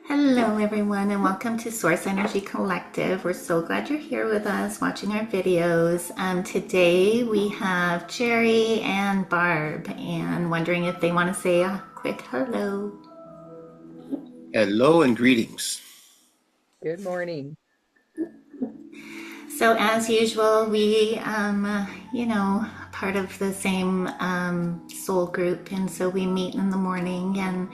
Hello, everyone, and welcome to Source Energy Collective. We're so glad you're here with us watching our videos. Today we have Jerry and Barb, and wondering if they want to say a quick hello. Hello and greetings. Good morning. So, as usual, we, part of the same soul group, and so we meet in the morning and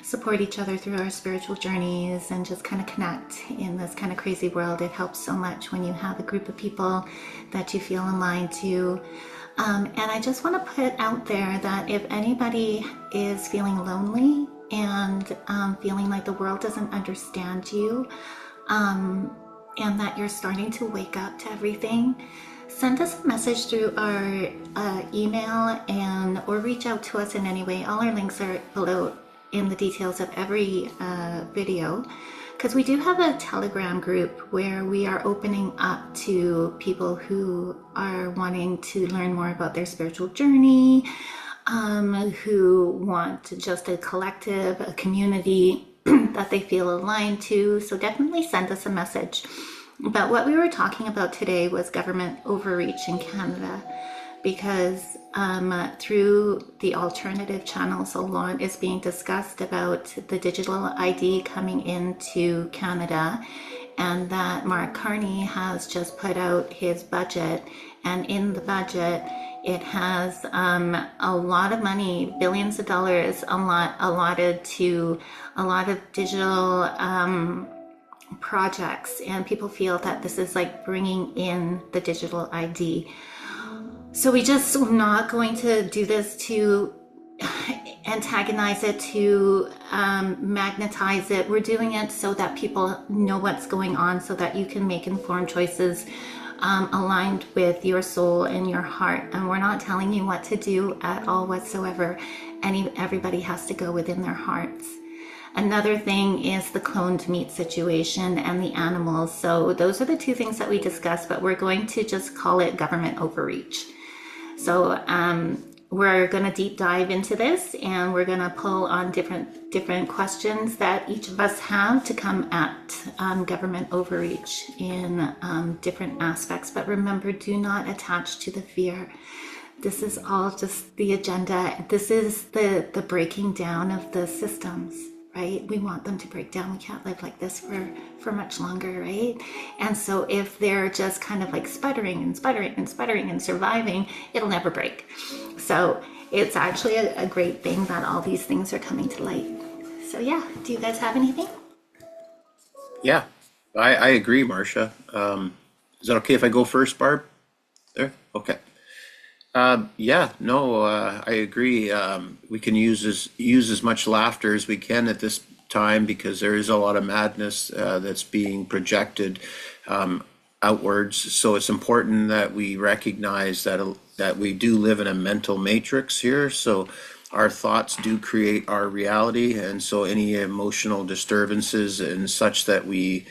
support each other through our spiritual journeys and just kind of connect in this kind of crazy world. It helps so much when you have a group of people that you feel aligned to. And I just want to put out there that if anybody is feeling lonely and feeling like the world doesn't understand you, and that you're starting to wake up to everything, send us a message through our email and or reach out to us in any way. All our links are below in the details of every video, because we do have a Telegram group where we are opening up to people who are wanting to learn more about their spiritual journey, who want just a collective, a community that they feel aligned to. So definitely send us a message. But what we were talking about today was government overreach in Canada, because through the alternative channels, a lot is being discussed about the digital ID coming into Canada, and that Mark Carney has just put out his budget, and in the budget it has a lot of money, billions of dollars allotted to a lot of digital projects, and people feel that this is like bringing in the digital ID. So we just are not going to do this to antagonize it, to magnetize it. We're doing it so that people know what's going on, so that you can make informed choices aligned with your soul and your heart. And we're not telling you what to do at all whatsoever. Everybody has to go within their hearts. Another thing is the cloned meat situation and the animals. So those are the two things that we discussed, but we're going to just call it government overreach. So we're going to deep dive into this, and we're going to pull on different questions that each of us have to come at government overreach in different aspects. But remember, do not attach to the fear. This is all just the agenda. This is the breaking down of the systems, right? We want them to break down. We can't live like this for much longer, right? And so if they're just kind of like sputtering and sputtering and sputtering and surviving, it'll never break. So it's actually a great thing that all these things are coming to light. So yeah, do you guys have anything? Yeah, I agree, Marcia. Is that okay if I go first, Barb? There? Okay. Yeah, no, I agree. We can use as much laughter as we can at this time, because there is a lot of madness that's being projected outwards. So it's important that we recognize that we do live in a mental matrix here. So our thoughts do create our reality, and so any emotional disturbances and such that we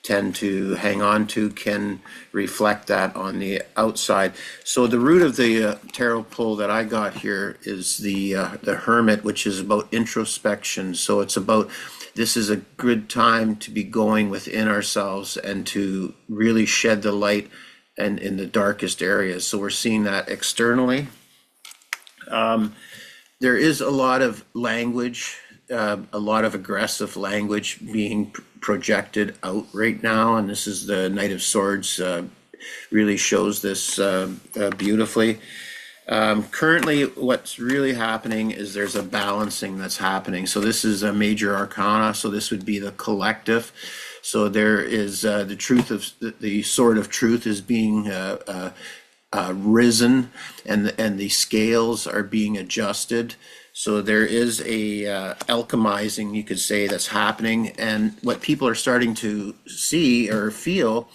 tend to hang on to can reflect that on the outside. So the root of the tarot pull that I got here is the Hermit, which is about introspection. So it's about, this is a good time to be going within ourselves and to really shed the light and in the darkest areas. So we're seeing that externally. There is a lot of language, a lot of aggressive language being projected out right now, and this is the Knight of Swords, really shows this beautifully. Currently, what's really happening is there's a balancing that's happening. So this is a major arcana, so this would be the collective. So there is the truth of the sword of truth is being risen, and the scales are being adjusted. So there is a alchemizing, you could say, that's happening. And what people are starting to see or feel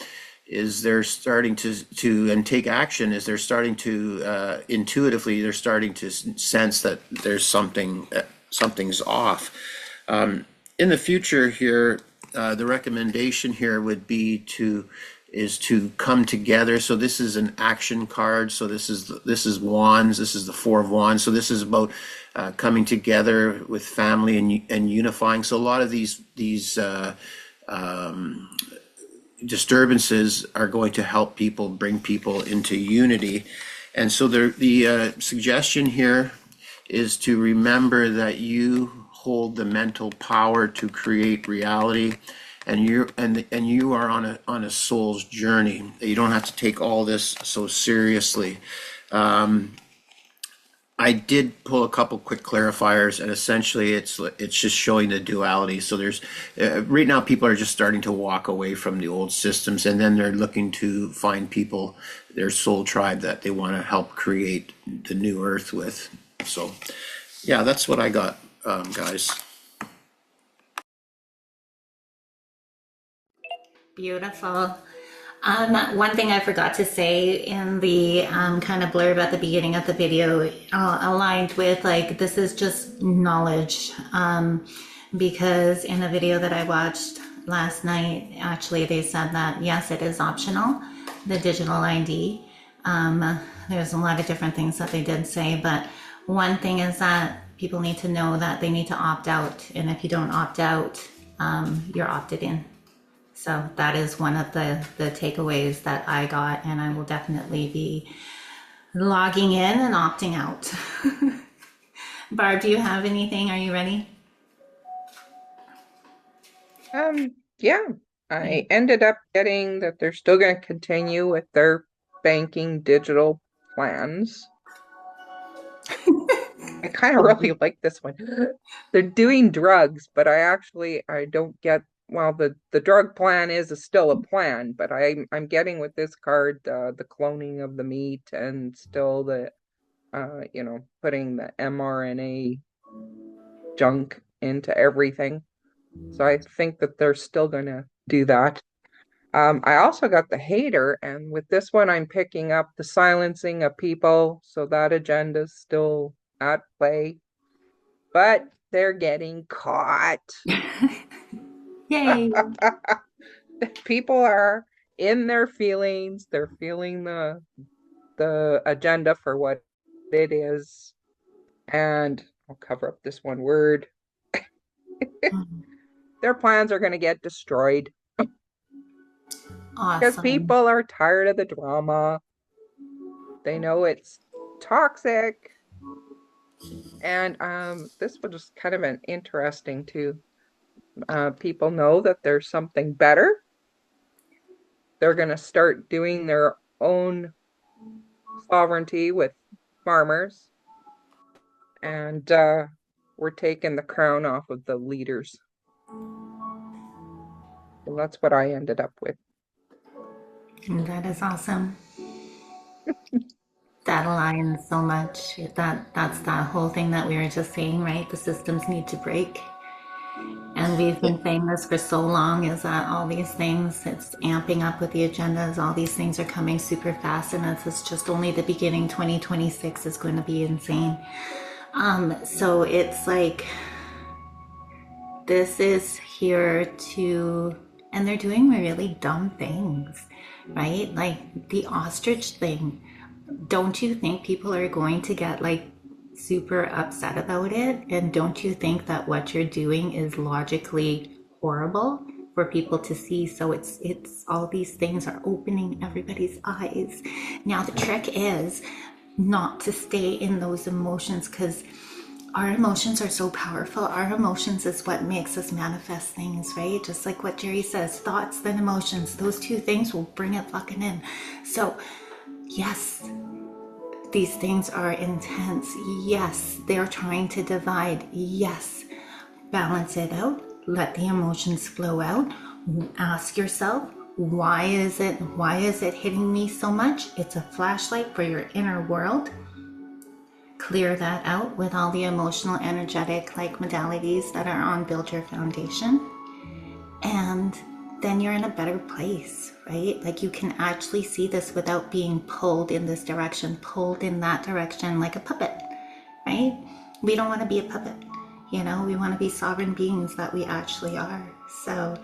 is they're starting to and take action, is they're starting to intuitively, they're starting to sense that there's something's off. In the future here, the recommendation here would be to is to come together. So this is an action card. So this is wands. This is the Four of Wands. So this is about coming together with family and unifying. So a lot of these disturbances are going to help people bring people into unity. And so the suggestion here is to remember that you hold the mental power to create reality, and you are on a soul's journey. You don't have to take all this so seriously. I did pull a couple quick clarifiers, and essentially it's just showing the duality. So there's right now people are just starting to walk away from the old systems, and then they're looking to find people, their soul tribe that they want to help create the new earth with. So yeah, that's what I got, guys. Beautiful. One thing I forgot to say in the kind of blurb at the beginning of the video, aligned with like, this is just knowledge. Because in a video that I watched last night, actually, they said that yes, it is optional, the digital ID. There's a lot of different things that they did say, but one thing is that people need to know that they need to opt out. And if you don't opt out, you're opted in. So that is one of the takeaways that I got, and I will definitely be logging in and opting out. Barb, do you have anything? Are you ready? Yeah, I ended up getting that they're still going to continue with their banking digital plans. I kind of really like this one. They're doing drugs, but I don't get, well, the drug plan is still a plan, but I'm getting with this card the cloning of the meat and still the putting the mRNA junk into everything. So I think that they're still going to do that. I also got the hater, and with this one, I'm picking up the silencing of people. So that agenda's still at play, but they're getting caught. Yay. People are in their feelings. They're feeling the agenda for what it is. And I'll cover up this one word. Their plans are going to get destroyed because Awesome. people are tired of the drama. They know it's toxic. And this was just kind of an interesting too. People know that there's something better. They're going to start doing their own sovereignty with farmers, and we're taking the crown off of the leaders. So that's what I ended up with. That is awesome. That aligns so much. That's that whole thing that we were just saying, right? The systems need to break. And we've been saying this for so long, is that all these things, it's amping up with the agendas, all these things are coming super fast, and it's just only the beginning. 2026 is going to be insane. So it's like, this is here to, and they're doing really dumb things, right? Like the ostrich thing. Don't you think people are going to get like super upset about it? And don't you think that what you're doing is logically horrible for people to see? So it's all these things are opening everybody's eyes. Now the trick is not to stay in those emotions, because our emotions are so powerful. Our emotions is what makes us manifest things, right? Just like what Jerry says, thoughts then emotions, those two things will bring it fucking in. So yes, these things are intense. Yes, they're trying to divide. Yes, balance it out. Let the emotions flow out. Ask yourself, why is it hitting me so much? It's a flashlight for your inner world. Clear that out with all the emotional, energetic like modalities that are on Build Your Foundation. And then you're in a better place, right? Like you can actually see this without being pulled in this direction, pulled in that direction like a puppet, right? We don't want to be a puppet, we want to be sovereign beings that we actually are. So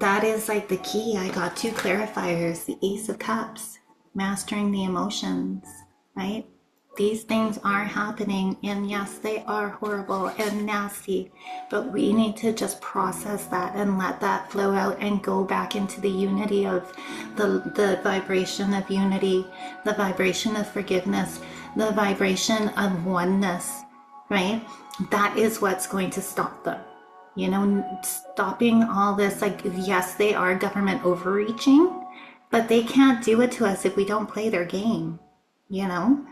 that is like the key. I got two clarifiers, the Ace of Cups, mastering the emotions, right? These things are happening, and yes, they are horrible and nasty, but we need to just process that and let that flow out and go back into the unity of the vibration of unity, the vibration of forgiveness, the vibration of oneness, right? That is what's going to stop them. You know, stopping all this, like, yes, they are government overreaching, but they can't do it to us if we don't play their game, you know?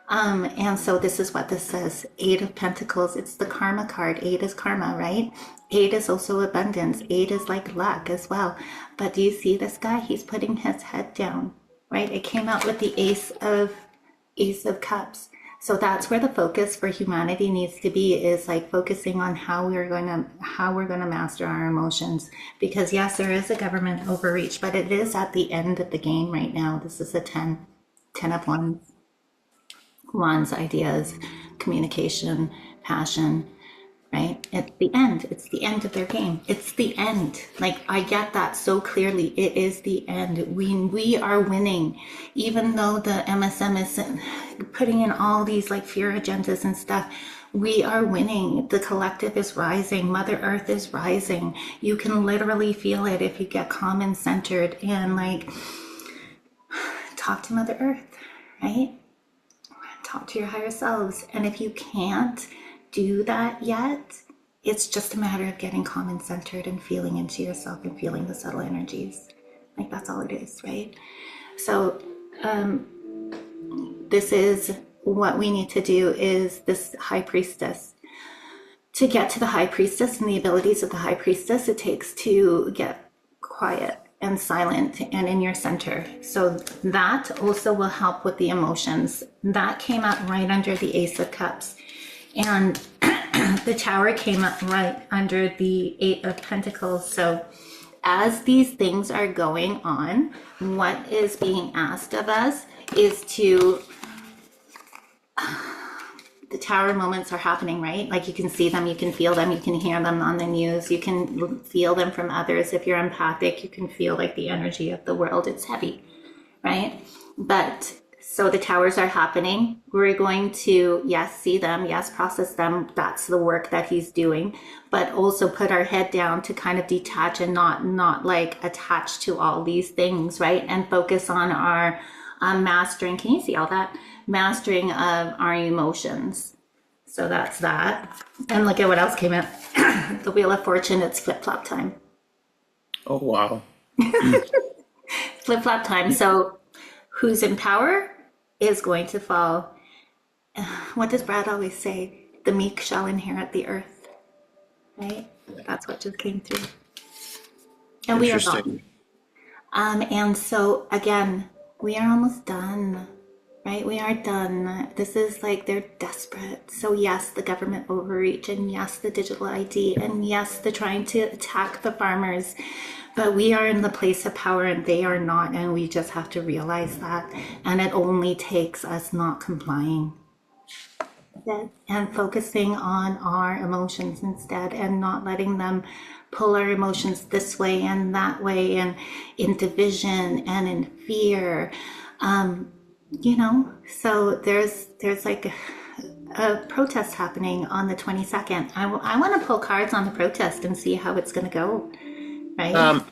And so this is what this says. Eight of Pentacles, it's the karma card. Eight is karma, right? Eight is also abundance. Eight is like luck as well. But do you see this guy? He's putting his head down, right? It came out with the Ace of Cups. So that's where the focus for humanity needs to be, is like focusing on how we're going to master our emotions. Because yes, there is a government overreach, but it is at the end of the game right now. This is a 10 of wands, ideas, communication, passion, right? It's the end. It's the end of their game. It's the end. Like, I get that so clearly. It is the end. We are winning, even though the MSM is putting in all these like fear agendas and stuff. We are winning. The collective is rising. Mother Earth is rising. You can literally feel it if you get calm and centered and like talk to Mother Earth, right? Talk to your higher selves. And if you can't do that yet, it's just a matter of getting calm and centered and feeling into yourself and feeling the subtle energies. Like, that's all it is, right? So this is what we need to do, is this high priestess. To get to the high priestess and the abilities of the high priestess, it takes to get quiet and silent and in your center. So that also will help with the emotions. That came up right under the Ace of Cups. And the Tower came up right under the Eight of Pentacles. So as these things are going on, what is being asked of us is to, the Tower moments are happening, right? Like, you can see them, you can feel them, you can hear them on the news, you can feel them from others. If you're empathic, you can feel like the energy of the world. It's heavy, right? But so the Towers are happening. We're going to, yes, see them, yes, process them. That's the work that he's doing, but also put our head down to kind of detach and not like attach to all these things, right? And focus on our mastering. Can you see all that? Mastering of our emotions. So that's that. And look at what else came in. The Wheel of Fortune, it's flip-flop time. Oh, wow. Flip-flop time. So who's in power is going to fall. What does Brad always say? The meek shall inherit the earth, right? That's what just came through. And we are gone. And so again, we are almost done, right? We are done. This is like, they're desperate. So yes, the government overreach, and yes, the digital ID, and yes, the trying to attack the farmers. But we are in the place of power and they are not, and we just have to realize that. And it only takes us not complying and focusing on our emotions instead, and not letting them pull our emotions this way and that way, and in division and in fear. You know, so there's like a protest happening on the 22nd. I want to pull cards on the protest and see how it's going to go. Right?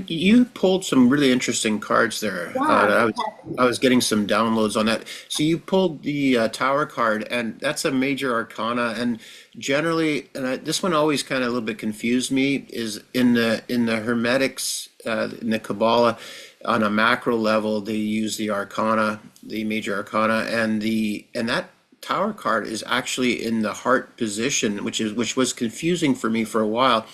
You pulled some really interesting cards there. Yeah. I was getting some downloads on that. So you pulled the Tower card, and that's a major arcana. And generally, this one always kind of a little bit confused me. Is in the Hermetics, in the Kabbalah, on a macro level, they use the arcana, the major arcana, and that Tower card is actually in the heart position, which was confusing for me for a while.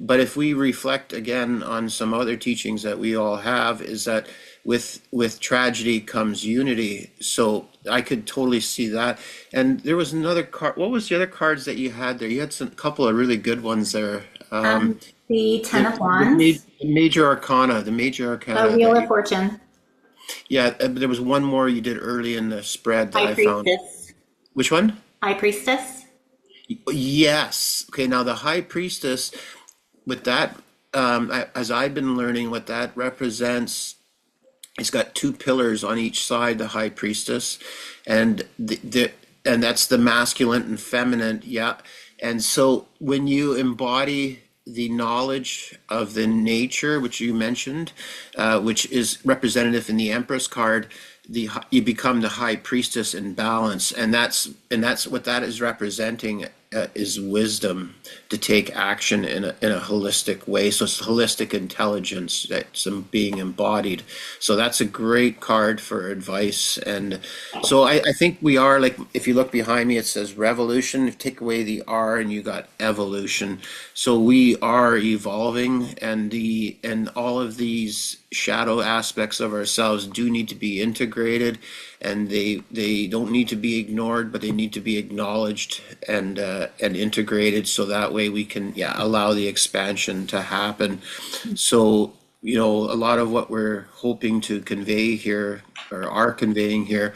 But if we reflect again on some other teachings that we all have, is that with tragedy comes unity. So I could totally see that. And there was another card. What was the other cards that you had there? You had a couple of really good ones there. The Ten of Wands. The major arcana, The Wheel of Fortune. Yeah, there was one more you did early in the spread that High I found. Priestess. Which one? High Priestess. Yes. Okay, now the High Priestess, with that, as I've been learning, what that represents, it's got two pillars on each side, the high priestess, and and that's the masculine and feminine, yeah. And so when you embody the knowledge of the nature, which you mentioned, which is representative in the Empress card, you become the high priestess in balance, and that's what that is representing, is wisdom to take action in a holistic way. So it's holistic intelligence that's being embodied. So that's a great card for advice. And so I think we are, like, if you look behind me, it says revolution. Take away the R and you got evolution. So we are evolving, and all of these shadow aspects of ourselves do need to be integrated, and they don't need to be ignored, but they need to be acknowledged and integrated, so that way we can, yeah, allow the expansion to happen. So, a lot of what we're hoping to convey here, or are conveying here,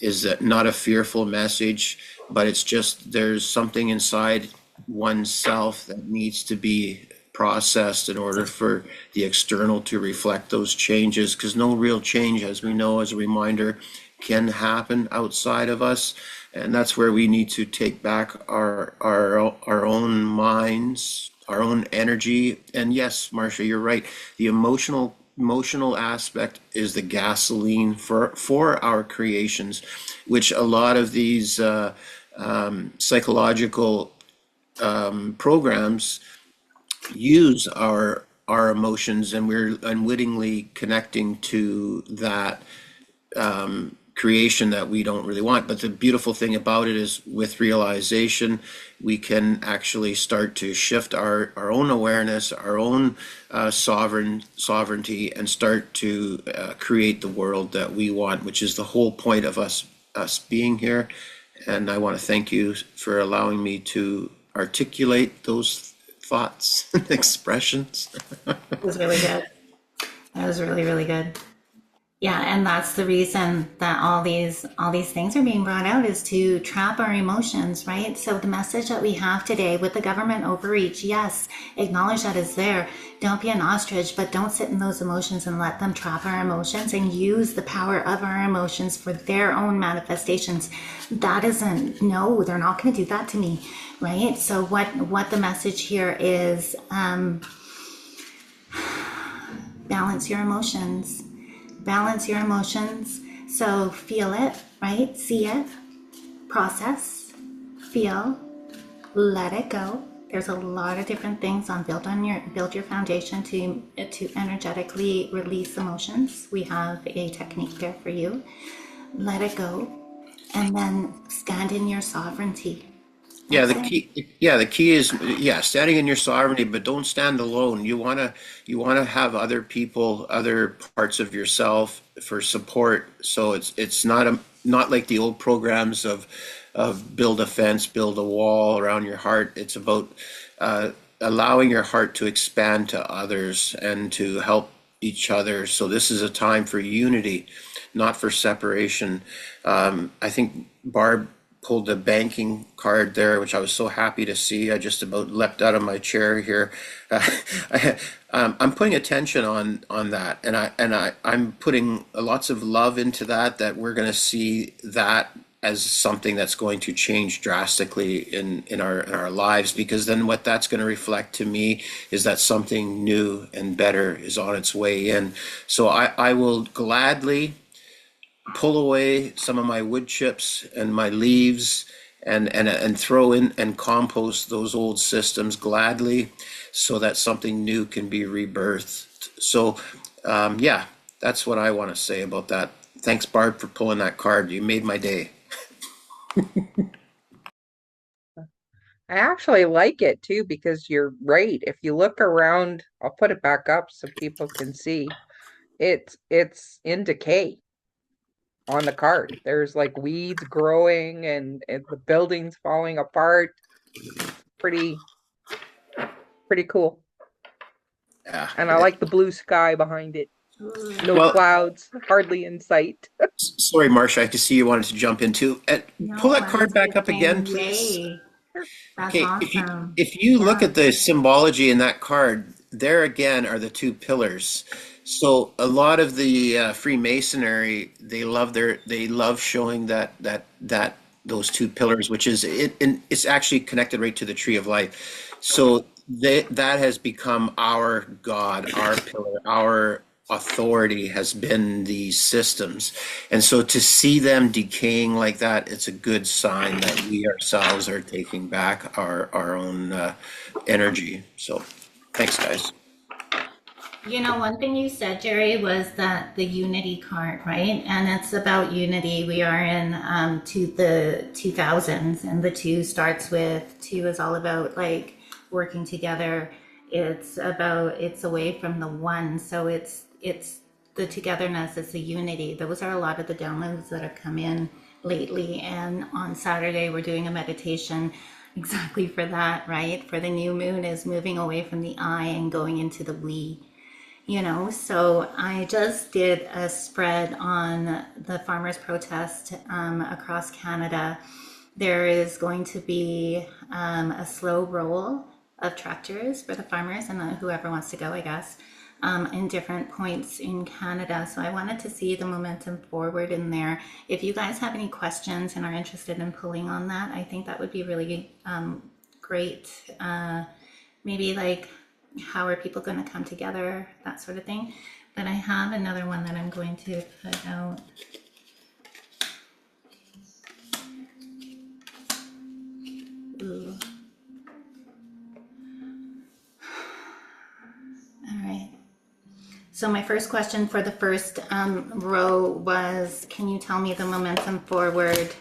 is that not a fearful message, but it's just there's something inside oneself that needs to be processed in order for the external to reflect those changes, because no real change, as we know, as a reminder, can happen outside of us. And that's where we need to take back our own minds, our own energy. And yes, Marcia, you're right. The emotional aspect is the gasoline for our creations, which a lot of these psychological programs use our emotions, and we're unwittingly connecting to that creation that we don't really want. But the beautiful thing about it is, with realization, we can actually start to shift our own awareness, our own sovereignty, and start to create the world that we want, which is the whole point of us being here. And I want to thank you for allowing me to articulate those thoughts and expressions. It was really good. That was really, really good. Yeah, and that's the reason that all these things are being brought out, is to trap our emotions, right? So the message that we have today with the government overreach, yes, acknowledge that it's there. Don't be an ostrich, but don't sit in those emotions and let them trap our emotions, and use the power of our emotions for their own manifestations. That isn't, no, they're not going to do that to me, right? So what the message here is, balance your emotions. Balance your emotions. So feel it, right? See it, process, feel, let it go. There's a lot of different things on build your foundation to energetically release emotions. We have a technique there for you. Let it go, and then stand in your sovereignty. Yeah, That's it. the key is, yeah, standing in your sovereignty, but don't stand alone. You wanna have other people, other parts of yourself for support. So it's not like the old programs of build a fence, build a wall around your heart. It's about allowing your heart to expand to others and to help each other. So this is a time for unity, not for separation. I think Barb pulled the banking card there, which I was so happy to see. I just about leapt out of my chair here. I'm putting attention on that, and I'm putting lots of love into that. That we're going to see that as something that's going to change drastically in our lives, because then what that's going to reflect to me is that something new and better is on its way in. So I will gladly pull away some of my wood chips and my leaves, and throw in and compost those old systems gladly, so that something new can be rebirthed. So yeah, that's what I want to say about that. Thanks, Barb, for pulling that card. You made my day. I actually like it too, because you're right. If you look around, I'll put it back up so people can see. It's in decay on the card. There's like weeds growing, and the building's falling apart. It's pretty cool. Yeah. And I like the blue sky behind it. No Well, clouds, hardly in sight. sorry, Marcia, I could see you wanted to jump into. Pull No, that I was card back just up again, saying, please. yay. That's Okay, if you awesome. if you look Yeah. at the symbology in that card, there again are the two pillars. So a lot of the Freemasonry, they love showing that those two pillars, which is it, and it's actually connected right to the tree of life. So that has become our God, our pillar, our authority has been these systems. And so to see them decaying like that, it's a good sign that we ourselves are taking back our own energy. So thanks, guys. You know, one thing you said, Jerry, was that the unity card, right? And it's about unity. We are in to the 2000s, and the two starts with two is all about like working together. It's away from the one, so it's the togetherness. It's the unity. Those are a lot of the downloads that have come in lately. And on Saturday, we're doing a meditation exactly for that, right? For the new moon is moving away from the I and going into the we. So I just did a spread on the farmers protest across Canada. There is going to be a slow roll of tractors for the farmers and whoever wants to go, I guess, in different points in Canada. So I wanted to see the momentum forward in there. If you guys have any questions and are interested in pulling on that, I think that would be really great. Maybe like, how are people going to come together, that sort of thing. But I have another one that I'm going to put out. Ooh. All right. So my first question for the first row was, can you tell me the momentum forward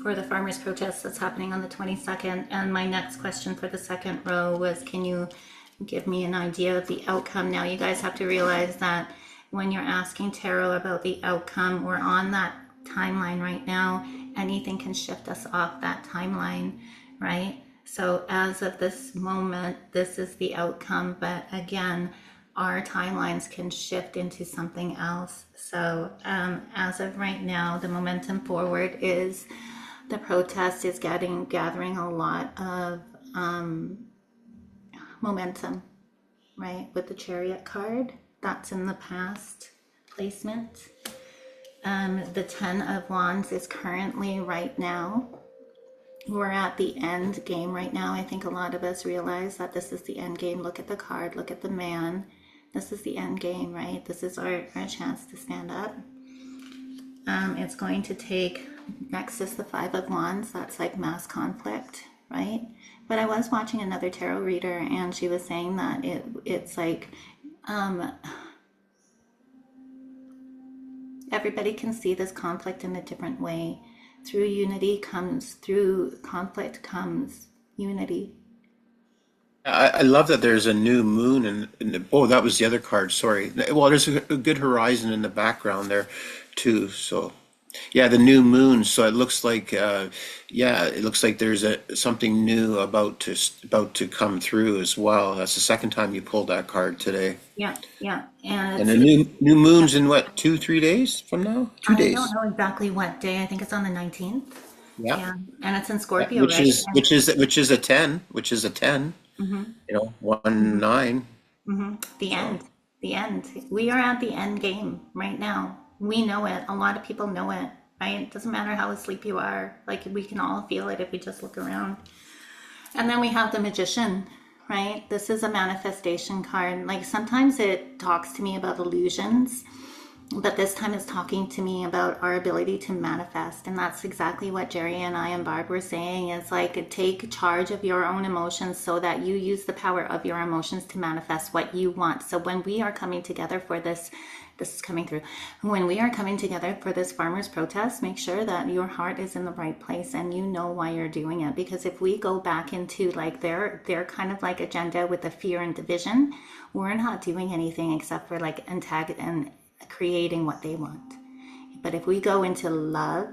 for the farmers protest that's happening on the 22nd? And my next question for the second row was, can you give me an idea of the outcome? Now you guys have to realize that when you're asking tarot about the outcome, we're on that timeline right now. Anything can shift us off that timeline, right? So as of this moment, this is the outcome, but again, our timelines can shift into something else. So as of right now, the momentum forward is the protest is gathering a lot of momentum, right? With the chariot card, that's in the past placement. The 10 of Wands is currently right now. We're at the end game right now. I think a lot of us realize that this is the end game. Look at the card, look at the man. This is the end game, right? This is our chance to stand up. It's going to take, next is the 5 of Wands. That's like mass conflict, right? But I was watching another tarot reader and she was saying that it's like everybody can see this conflict in a different way. Through conflict comes unity. I love that there's a new moon oh, that was the other card. Sorry. Well, there's a good horizon in the background there too. So yeah, the new moon. So it looks like, yeah, it looks like there's something new about to come through as well. That's the second time you pulled that card today. Yeah, yeah. And And the it's new moon's in what, 2, 3 days from now? Two I don't days. know exactly what day. I think it's on the 19th. Yeah. Yeah. And it's in Yeah, Scorpio, right? And which is a 10, you know, 1, 9. the So end. The end. We are at the end game right now. We know it. A lot of people know it, right? It doesn't matter how asleep you are. Like we can all feel it if we just look around. And then we have the magician, right? This is a manifestation card. Like sometimes it talks to me about illusions, but this time it's talking to me about our ability to manifest. And that's exactly what Jerry and I and Barb were saying. It's like take charge of your own emotions so that you use the power of your emotions to manifest what you want. So when we are coming together for this is coming through. When we are coming together for this farmers protest, make sure that your heart is in the right place and you know why you're doing it. Because if we go back into like their kind of like agenda with the fear and division, we're not doing anything except for like and creating what they want. But if we go into love,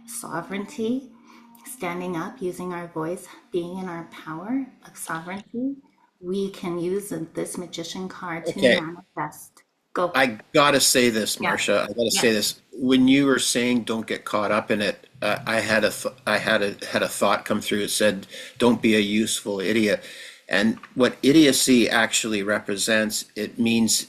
sovereignty, standing up, using our voice, being in our power of sovereignty, we can use this magician card to okay, manifest. Go. I gotta say this, Yeah. Marcia. I gotta Yeah. say this. When you were saying don't get caught up in it, I had a thought come through. It said, "Don't be a useful idiot." And what idiocy actually represents, it means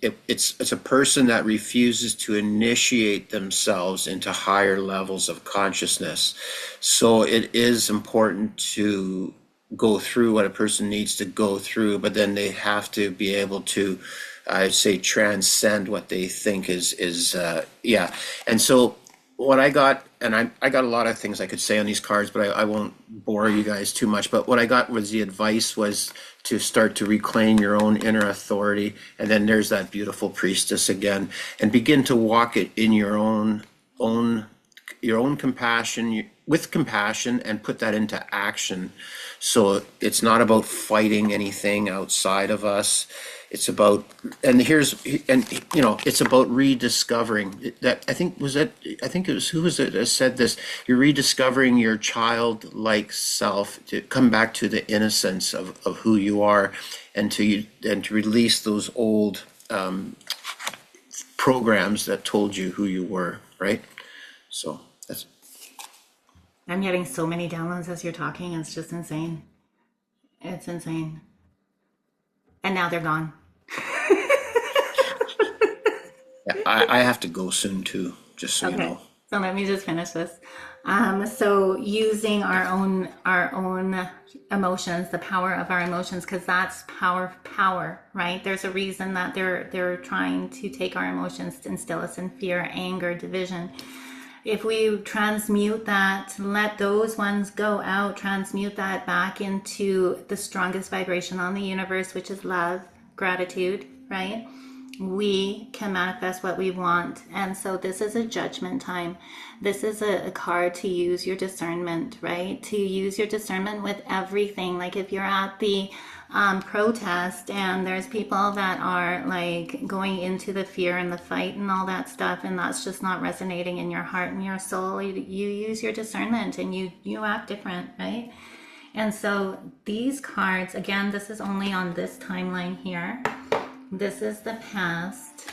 it's a person that refuses to initiate themselves into higher levels of consciousness. So it is important to go through what a person needs to go through, but then they have to be able to, I'd say, transcend what they think is yeah. And so what I got, and I got a lot of things I could say on these cards, but I won't bore you guys too much. But what I got was the advice was to start to reclaim your own inner authority. And then there's that beautiful priestess again, and begin to walk it in own your own compassion with compassion and put that into action. So it's not about fighting anything outside of us. It's about, and it's about rediscovering that. I think it was, who was it that said this? You're rediscovering your childlike self to come back to the innocence of who you are, and to release those old programs that told you who you were, right? So that's, I'm getting so many downloads as you're talking. It's just insane. It's insane. And now they're gone. yeah, I have to go soon too, just so you Okay. know. So let me just finish this. So using our own emotions, the power of our emotions, because that's power, right? There's a reason that they're trying to take our emotions to instill us in fear, anger, division. If we transmute that, let those ones go out, transmute that back into the strongest vibration on the universe, which is love, gratitude, right? We can manifest what we want. And so this is a judgment time. This is a card to use your discernment, right? To use your discernment with everything. Like if you're at the protest and there's people that are like going into the fear and the fight and all that stuff, and that's just not resonating in your heart and your soul, you use your discernment and you act different, right? And so these cards, again, this is only on this timeline here. This is the past.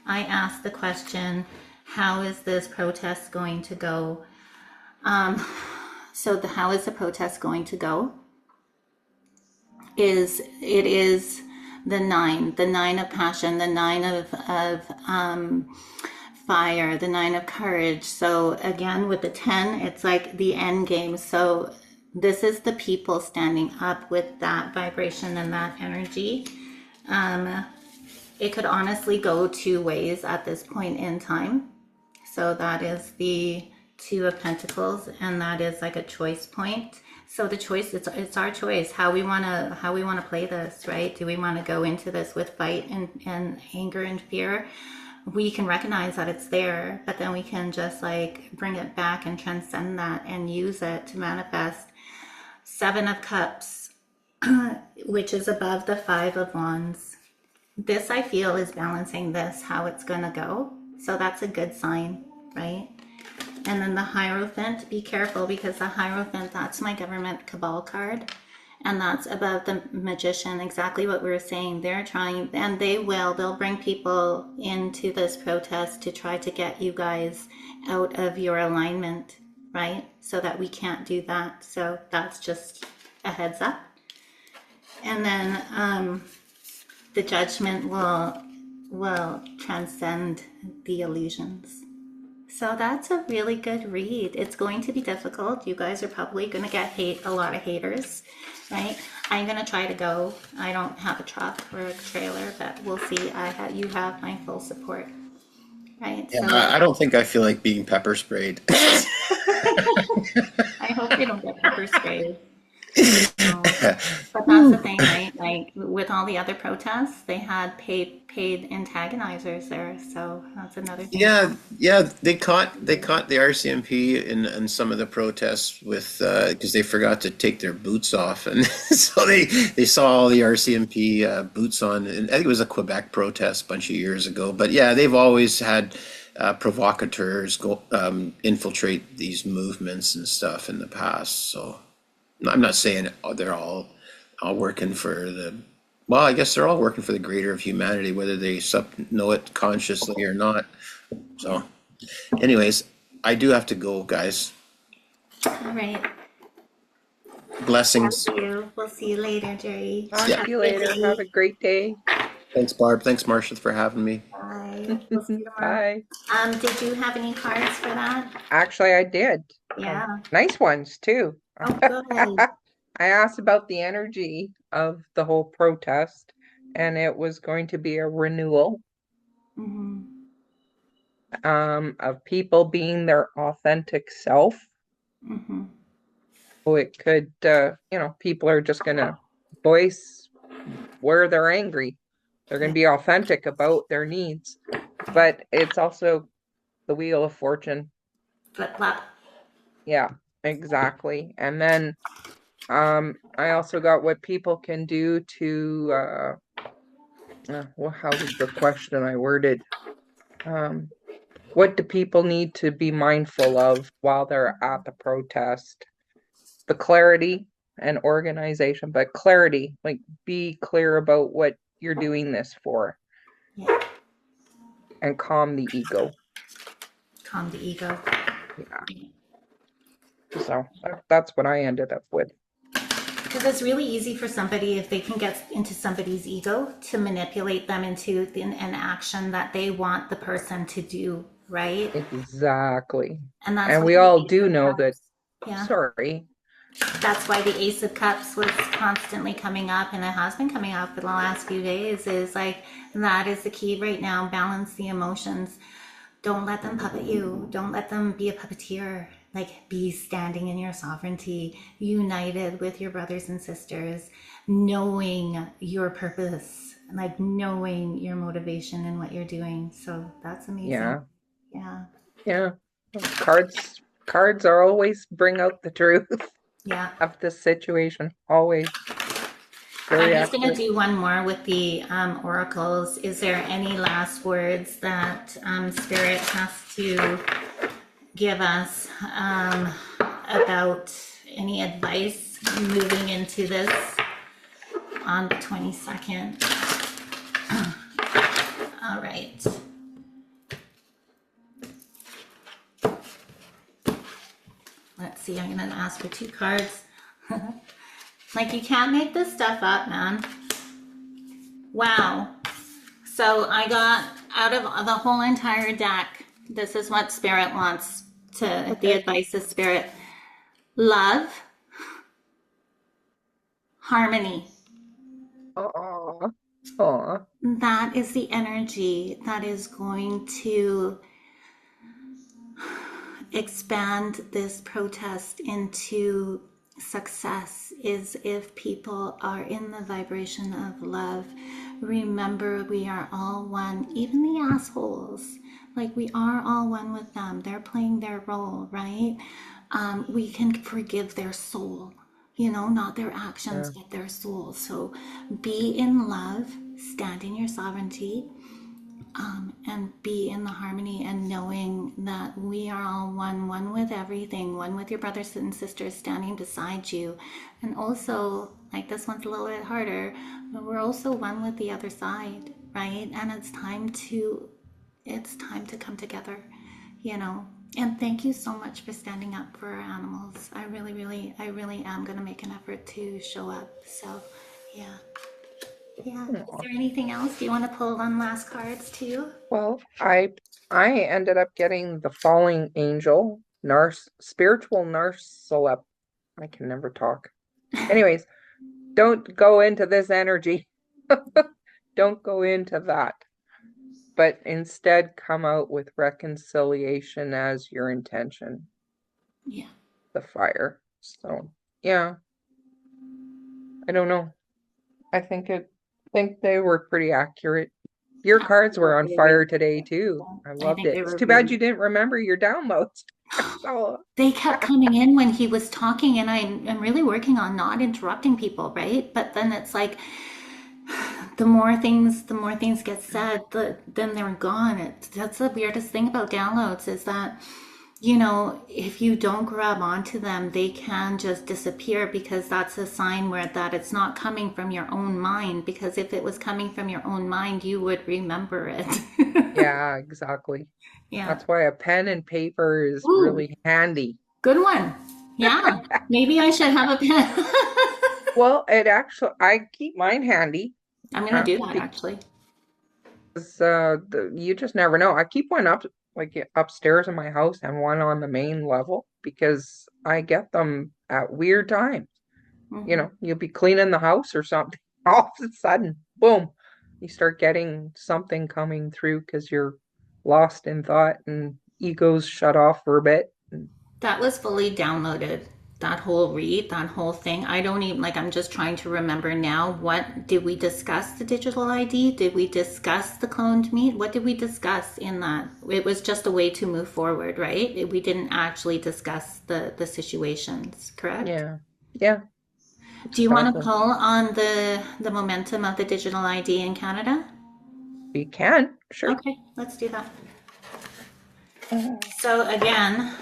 I asked the question, how is this protest going to go? How is the protest going to go? It is the nine of passion, the nine of fire, the nine of courage. So again, with the 10, it's like the end game. So this is the people standing up with that vibration and that energy. It could honestly go two ways at this point in time. So that is the Two of Pentacles, and that is like a choice point. So the choice, it's our choice how we want to play this, right? Do we want to go into this with fight and anger and fear? We can recognize that it's there, but then we can just like bring it back and transcend that and use it to manifest. Seven of Cups, which is above the Five of Wands. This, I feel, is balancing this, how it's going to go. So that's a good sign, right? And then the Hierophant, be careful, because the Hierophant, that's my government cabal card. And that's above the Magician, exactly what we were saying. They're trying, and they'll bring people into this protest to try to get you guys out of your alignment, right? So that we can't do that. So that's just a heads up. And then the Judgment will transcend the illusions. So that's a really good read. It's going to be difficult. You guys are probably going to get a lot of haters, right? I'm going to try to go. I don't have a truck or a trailer, but we'll see. You have my full support, right? Yeah, So I don't think I feel like being pepper sprayed. I hope you don't get pepper sprayed. No. But that's the thing, right? Like with all the other protests, they had paid antagonizers there, so that's another thing. Yeah, they caught the RCMP in some of the protests with because they forgot to take their boots off, and so they saw all the RCMP boots on. And I think it was a Quebec protest a bunch of years ago. But yeah, they've always had provocateurs go infiltrate these movements and stuff in the past. So I'm not saying they're all working for the. Well, I guess they're all working for the greater of humanity, whether they know it consciously or not. So, anyways, I do have to go, guys. All right. Blessings. Thank you. We'll see you later, Jerry. Talk Yeah. Have to you a good later. Have day. a great day. Thanks, Barb. Thanks, Marcia, for having me. Bye. We'll see you tomorrow. Bye. Did you have any cards for that? Actually, I did. Yeah. Nice ones too. Oh, good. I asked about the energy of the whole protest, and it was going to be a renewal Mm-hmm. of people being their authentic self. Mm-hmm. So it could, people are just going to voice where they're angry. They're going Yeah. to be authentic about their needs. But it's also the Wheel of Fortune. Flip flop. Yeah, exactly. And then I also got what people can do to, well, how was the question I worded? Um, what do people need to be mindful of while they're at the protest? The clarity and organization, but clarity, like be clear about what you're doing this for Yeah. and calm the ego. Calm the ego. Yeah. So that's what I ended up with. Because it's really easy for somebody, if they can get into somebody's ego, to manipulate them into an action that they want the person to do, right? Exactly. And that's And why we the all Ace do of know that, Cups, yeah, sorry. that's why the Ace of Cups was constantly coming up, and it has been coming up for the last few days. Is like that is the key right now. Balance the emotions. Don't let them puppet you. Don't let them be a puppeteer. Like, be standing in your sovereignty, united with your brothers and sisters, knowing your purpose, like knowing your motivation and what you're doing. So that's amazing. Yeah. Yeah. Yeah. Cards are always bring out the truth Yeah. of the situation. Always I'm very just going to accurate. do one more with the oracles. Is there any last words that Spirit has to give us about any advice moving into this on the 22nd? All right. Let's see, I'm going to ask for two cards. Like, you can't make this stuff up, man. Wow. So I got out of the whole entire deck, this is what Spirit wants to, the Okay. advice of Spirit. Love, harmony. Aw. Aw. That is the energy that is going to expand this protest into success, is if people are in the vibration of love. Remember, we are all one, even the assholes. Like, we are all one with them. They're playing their role, right? We can forgive their soul, not their actions, Yeah. but their soul. So be in love, stand in your sovereignty, and be in the harmony and knowing that we are all one with everything, one with your brothers and sisters standing beside you. And also, like, this one's a little bit harder, but we're also one with the other side, right? And it's time to come together, you know. And thank you so much for standing up for our animals. I really am going to make an effort to show up. So, yeah. Yeah. Is Aw. there anything else? Do you want to pull one last cards too? Well, I ended up getting the falling angel, spiritual narcolepsy. I can never talk. Anyways, don't go into this energy. Don't go into that. But instead come out with reconciliation as your intention, Yeah. the fire. So, yeah, I don't know. I think they were pretty accurate. Your I cards think were they're on very fire today too. beautiful. I I loved think it. they It's were too bad really. you didn't remember your downloads. So, They kept coming in when he was talking, and I'm really working on not interrupting people, right? But then it's like the more things get said, then they're gone. That's the weirdest thing about downloads, is that if you don't grab onto them, they can just disappear, because that's a sign where that it's not coming from your own mind. Because if it was coming from your own mind, you would remember it. yeah, exactly. Yeah. That's why a pen and paper is Ooh, really handy. good one. Yeah, maybe I should have a pen. Well, it actually, I keep mine handy I'm gonna do that because actually. you just never know. I keep one up like upstairs in my house and one on the main level because I get them at weird times. Hmm. You'll be cleaning the house or something. All of a sudden, boom, you start getting something coming through because you're lost in thought and ego's shut off for a bit. That was fully downloaded. That whole read, that whole thing. I don't even like, I'm just trying to remember now. What did we discuss? The digital ID? Did we discuss the cloned meat? What did we discuss in that? It was just a way to move forward, right? We didn't actually discuss the situations, correct? Yeah, yeah, Do you want to exactly. pull on the momentum of the digital ID in Canada? You can, sure. Okay, let's do that. Oh, So again,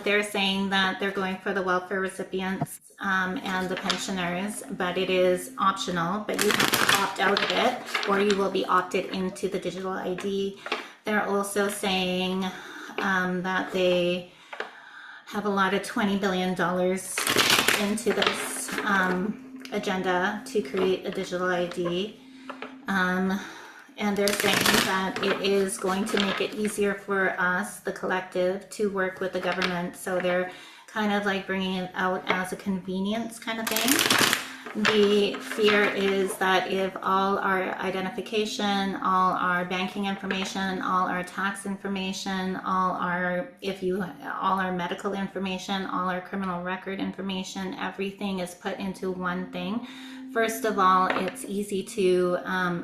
they're saying that they're going for the welfare recipients and the pensioners, but it is optional, but you have to opt out of it or you will be opted into the digital ID. They're also saying that they have allotted $20 billion into this agenda to create a digital ID. And they're saying that it is going to make it easier for us, the collective, to work with the government. So they're kind of like bringing it out as a convenience kind of thing. The fear is that if all our identification, all our banking information, all our tax information, all our medical information, all our criminal record information, everything is put into one thing. First of all, it's easy to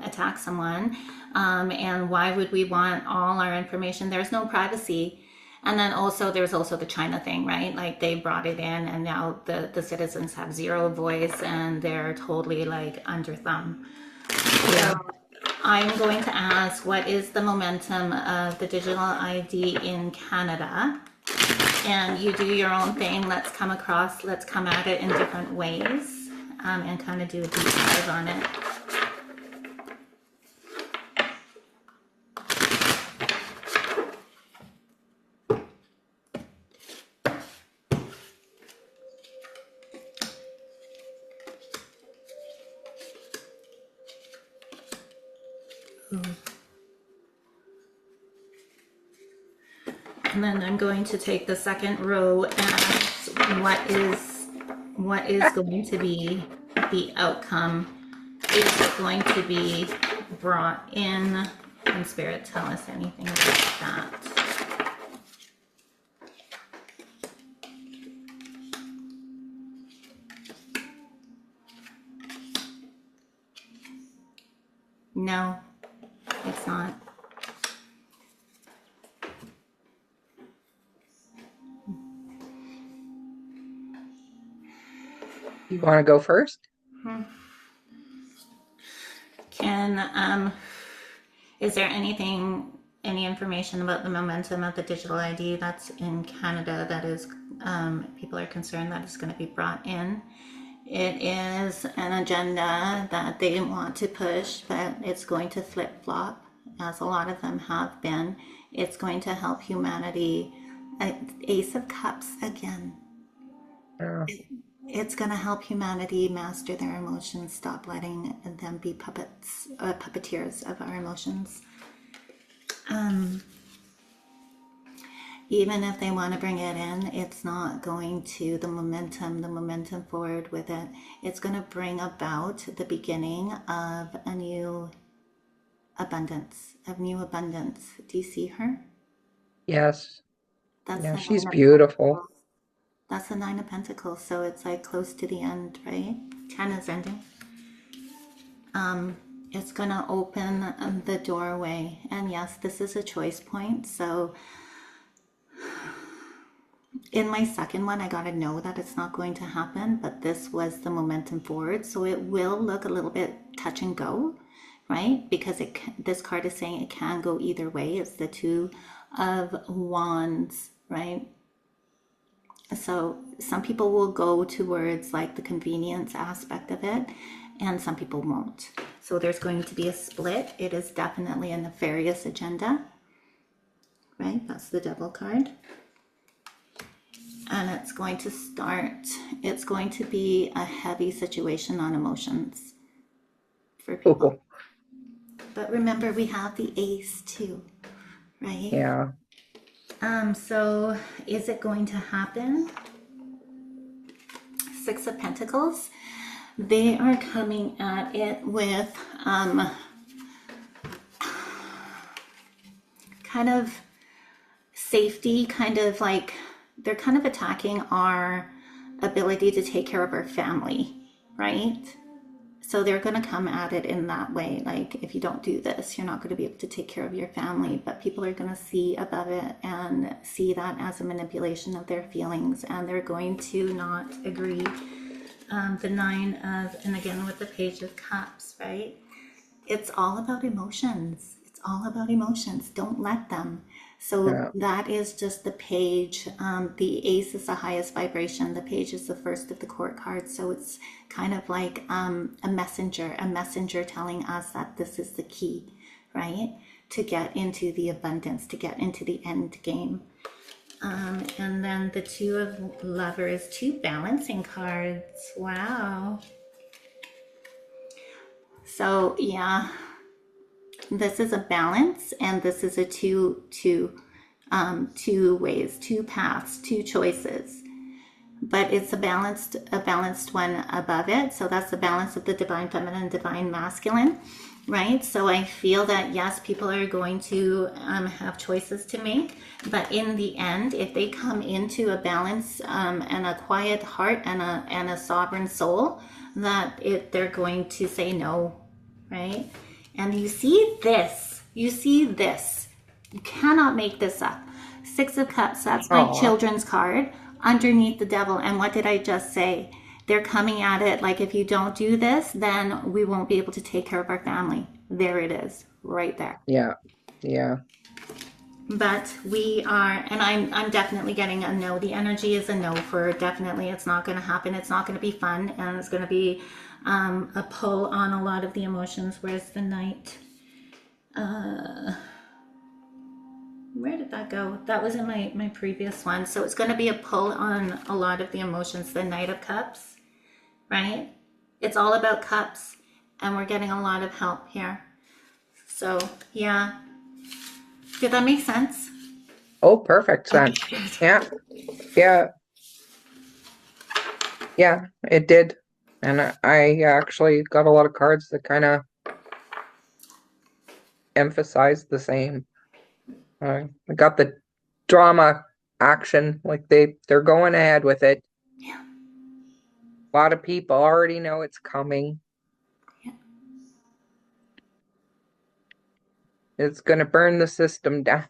attack someone. And why would we want all our information? There's no privacy. And then also there's also the China thing, right? Like they brought it in and now the citizens have zero voice and they're totally like under thumb. So yeah. I'm going to ask, what is the momentum of the digital ID in Canada? And you do your own thing. Let's come at it in different ways and kind of do a deep dive on it. And then I'm going to take the second row as what is going to be the outcome. Is it going to be brought in? Can Spirit tell us anything about that? No, it's not. You want to go first? Can is there any information about the momentum of the digital ID that's in Canada that is people are concerned that it's going to be brought in? It is an agenda that they didn't want to push, but it's going to flip flop, as a lot of them have been. It's going to help humanity. Ace of Cups again. Uh, It's going to help humanity master their emotions, stop letting them be puppeteers of our emotions. Even if they want to bring it in, it's not going to the momentum forward with it. It's going to bring about the beginning of a new abundance. Do you see her? yes. That's Yeah, the she's Nine of beautiful. Pentacles. That's the Nine of Pentacles. So it's like close to the end, right? 10 is ending. It's going to open the doorway. And yes, this is a choice point. So in my second one, I got to know that it's not going to happen, but this was the momentum forward. So it will look a little bit touch and go, right? Because this card is saying it can go either way. It's the Two of Wands, right? So some people will go towards like the convenience aspect of it, and some people won't. So there's going to be a split. It is definitely a nefarious agenda, right? That's the Devil card. And it's going to be a heavy situation on emotions for people. Oh, But remember, we have the ace too, right? yeah. So is it going to happen? Six of Pentacles. They are coming at it with kind of safety, kind of like they're kind of attacking our ability to take care of our family, right? So they're going to come at it in that way. Like, if you don't do this, you're not going to be able to take care of your family. But people are going to see above it and see that as a manipulation of their feelings. And they're going to not agree. The Nine of, and again with the Page of Cups, right? It's all about emotions. It's all about emotions. Don't let them. So Yeah. that is just the page. The ace is the highest vibration. The page is the first of the court cards. So it's kind of like a messenger telling us that this is the key, right? To get into the abundance, to get into the end game. And then the Two of Lovers, two balancing cards. Wow. So yeah, this is a balance, and this is a two ways, two paths, two choices. But it's a balanced one above it. So that's the balance of the divine feminine, divine masculine, right? So I feel that yes, people are going to have choices to make, but in the end, if they come into a balance and a quiet heart and a sovereign soul, they're going to say no, right? And you see this. You cannot make this up. Six of Cups, that's my Oh, children's card underneath the Devil. And what did I just say? They're coming at it like, if you don't do this, then we won't be able to take care of our family. There it is, right there. yeah. Yeah. But we are, and I'm definitely getting a no. The energy is a no for definitely. It's not going to happen. It's not going to be fun, and it's going to be a pull on a lot of the emotions. Where's the Knight? Where did that go? That was in my previous one. So it's going to be a pull on a lot of the emotions. The Knight of Cups, right? It's all about cups, and we're getting a lot of help here. So yeah, did that make sense? Oh, perfect Okay, sense. good. Yeah. Yeah. Yeah, it did. And I actually got a lot of cards that kind of emphasize the same. I got the drama action, like they're going ahead with it. Yeah, A lot of people already know it's coming. yeah. It's gonna burn the system down.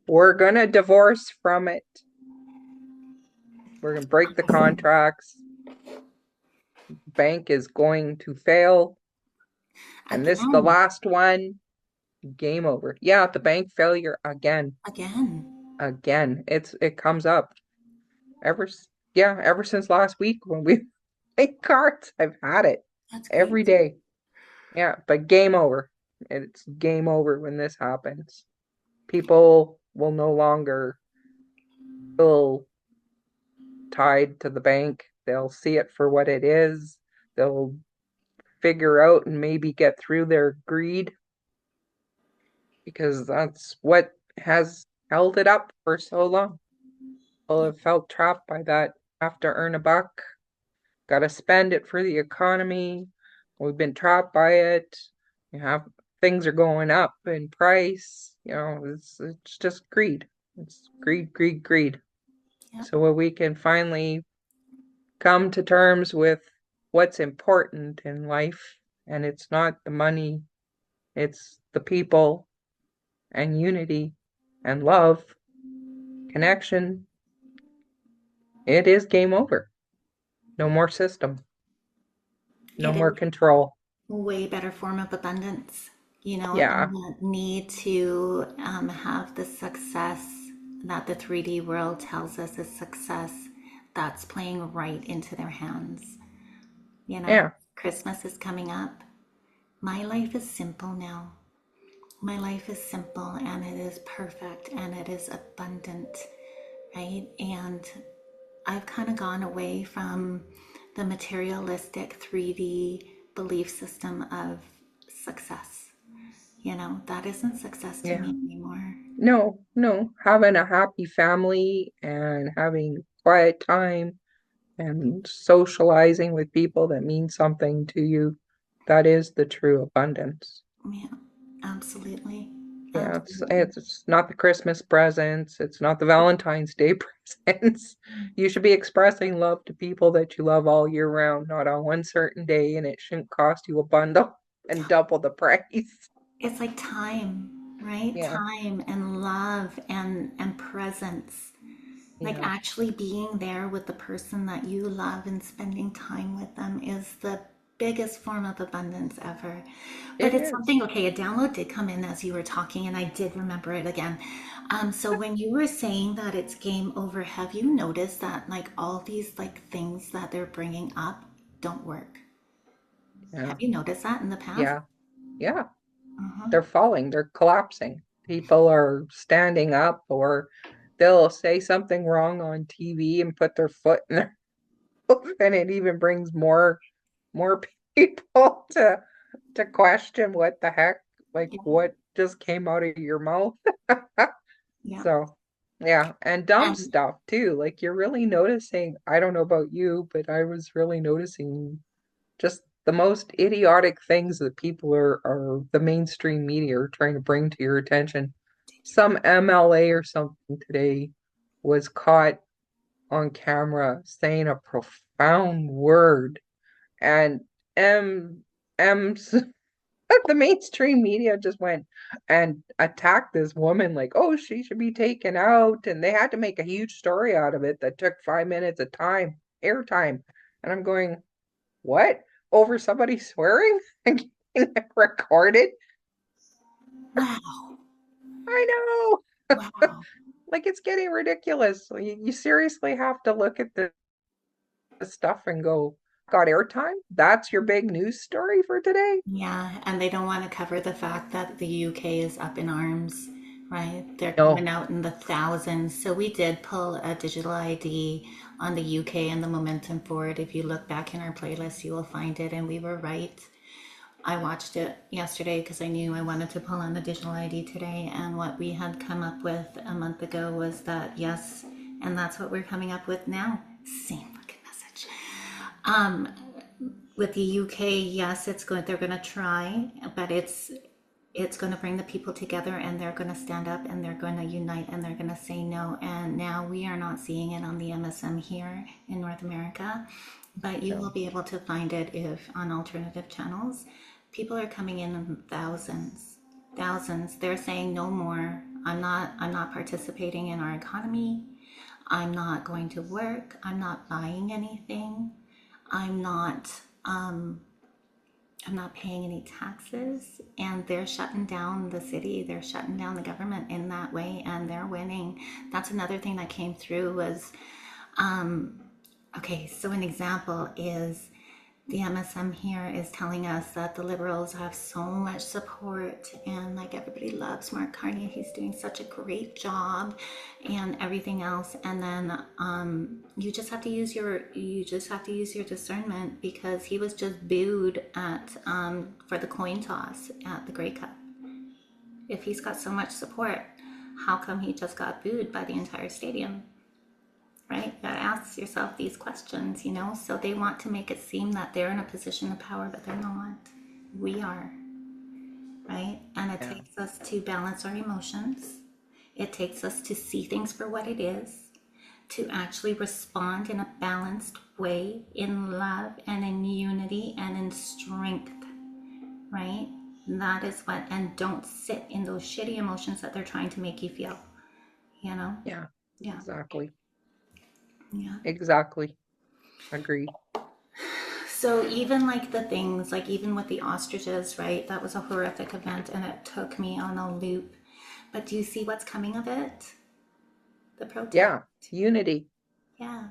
We're gonna divorce from it. We're gonna break the contracts. Bank is going to fail. And this is the Again, last one. Game over. Yeah, the bank failure again. again. Again. It comes up. Ever since last week when we played cards, I've had it That's every crazy. day. Yeah, but game over. It's game over when this happens. People will no longer feel tied to the bank. They'll see it for what it is. They'll figure out and maybe get through their greed because that's what has held it up for so long. People have felt trapped by that. Have to earn a buck, gotta spend it for the economy. We've been trapped by it. You have things are going up in price. It's just greed. It's greed, greed, greed. Yep. So when we can finally come to terms with what's important in life, and it's not the money, it's the people and unity and love, connection, it is game over. No more system, no It more is control. a way better form of abundance, Yeah, and the need to have the success that the 3D world tells us is success that's playing right into their hands. You know, yeah, Christmas is coming up. My life is simple now. My life is simple, and it is perfect, and it is abundant, right? And I've kind of gone away from the materialistic 3D belief system of success. You know, that isn't success to Yeah. me anymore. No, no. Having a happy family and having quiet time and socializing with people that mean something to you, that is the true abundance. Yeah, absolutely. Yeah, Absolutely. it's not the Christmas presents, it's not the Valentine's Day presents. You should be expressing love to people that you love all year round, not on one certain day, and it shouldn't cost you a bundle and double the price. It's like time, right? Yeah, Time and love and presence. Like yeah, actually being there with the person that you love and spending time with them is the biggest form of abundance ever. But it it's is. something, okay, a download did come in as you were talking, and I did remember it again. So when you were saying that it's game over, have you noticed that like all these like things that they're bringing up don't work? Have Yeah, you noticed that in the past? yeah, yeah. Uh-huh. They're falling, they're collapsing. People are standing up, or they'll say something wrong on TV and put their foot in their mouth, and it even brings more people to question what the heck, like Yeah. what just came out of your mouth. Yeah. So, yeah, and dumb And stuff too. Like you're really noticing, I don't know about you, but I was really noticing just the most idiotic things that people are the mainstream media are trying to bring to your attention. Some MLA or something today was caught on camera saying a profound word, and M M's the mainstream media just went and attacked this woman like, oh, she should be taken out, and they had to make a huge story out of it that took 5 minutes of time, airtime. And I'm going, what? Over somebody swearing and getting it recorded? wow. I know. Wow. Like it's getting ridiculous. So you seriously have to look at this stuff and go, got airtime? That's your big news story for today? Yeah, and they don't want to cover the fact that the UK is up in arms, right? They're coming No. out in the thousands. So we did pull a digital ID on the UK and the momentum for it. If you look back in our playlist, you will find it. And we were right. I watched it yesterday because I knew I wanted to pull on the digital ID today. And what we had come up with a month ago was that yes, and that's what we're coming up with now. Same fucking message. Um, with the UK, yes, it's going. They're going to try, but it's going to bring the people together, and they're going to stand up, and they're going to unite, and they're going to say no. And now we are not seeing it on the MSM here in North America, but you will No. be able to find it if on alternative channels. People are coming in thousands, thousands. They're saying no more. I'm not participating in our economy. I'm not going to work. I'm not buying anything. I'm not um, I'm not paying any taxes, and they're shutting down the city. They're shutting down the government in that way, and they're winning. That's another thing that came through was okay. So an example is the MSM here is telling us that the liberals have so much support and like everybody loves Mark Carney. He's doing such a great job and everything else. And then you just have to use your discernment because he was just booed at for the coin toss at the Grey Cup. If he's got so much support, how come he just got booed by the entire stadium? Right? You gotta ask yourself these questions, you know? So they want to make it seem that they're in a position of power, but they're not. We are, right? And it Yeah. takes us to balance our emotions. It takes us to see things for what it is, to actually respond in a balanced way, in love and in unity and in strength, right? That is what, and don't sit in those shitty emotions that they're trying to make you feel, you know? Yeah. Yeah, Exactly. yeah. Exactly. Agree. So even like the things, like even with the ostriches, right? That was a horrific event and it took me on a loop. But do you see what's coming of it? The protest. Yeah. Unity. Yeah,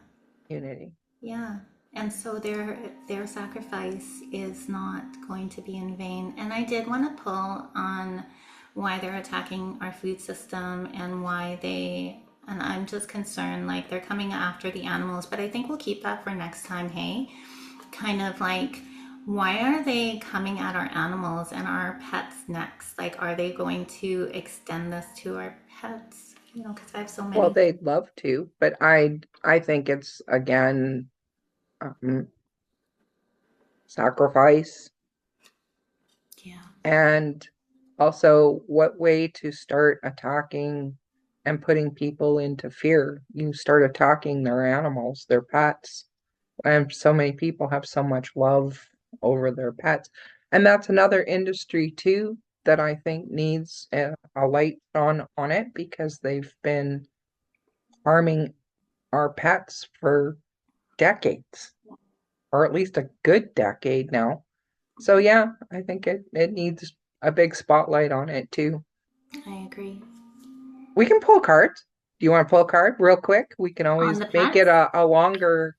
Unity. yeah. And so their sacrifice is not going to be in vain. And I did want to pull on why they're attacking our food system and why they And I'm just concerned, like they're coming after the animals, but I think we'll keep that for next time, hey? Kind of like, why are they coming at our animals and our pets next? Like, are they going to extend this to our pets? You know, because I have so Well, many. they'd love to, but I think it's again um, sacrifice. Yeah, And also, what way to start attacking and putting people into fear? You start attacking their animals, their pets. And so many people have so much love over their pets. And that's another industry too that I think needs a light on it because they've been harming our pets for decades, or at least a good decade now. So yeah, I think it needs a big spotlight on it too. I agree. We can pull cards. Do you want to pull a card real quick? We can On always the make it pets? a longer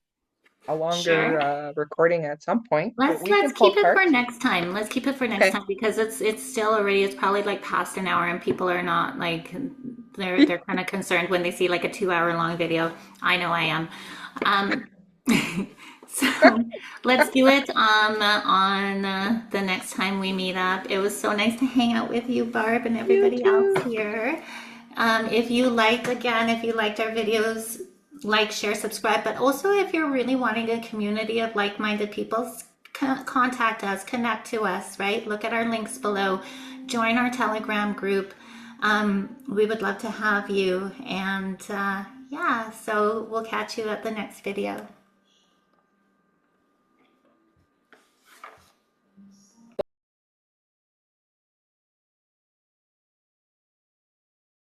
Sure. recording at some point, but we Let's can pull keep it for cards. next time. Let's keep it for next Okay. time because it's still already it's probably like past an hour and people are not like they're kind of concerned when they see like a 2 hour long video. I know I am. Um, so let's do it on the next time we meet up. It was so nice to hang out with you, Barb, and You everybody else too. here. If you liked, again, if you liked our videos, like, share, subscribe. But also, if you're really wanting a community of like-minded people, contact us, connect to us, right? Look at our links below. Join our Telegram group. We would love to have you. And yeah, so we'll catch you at the next video.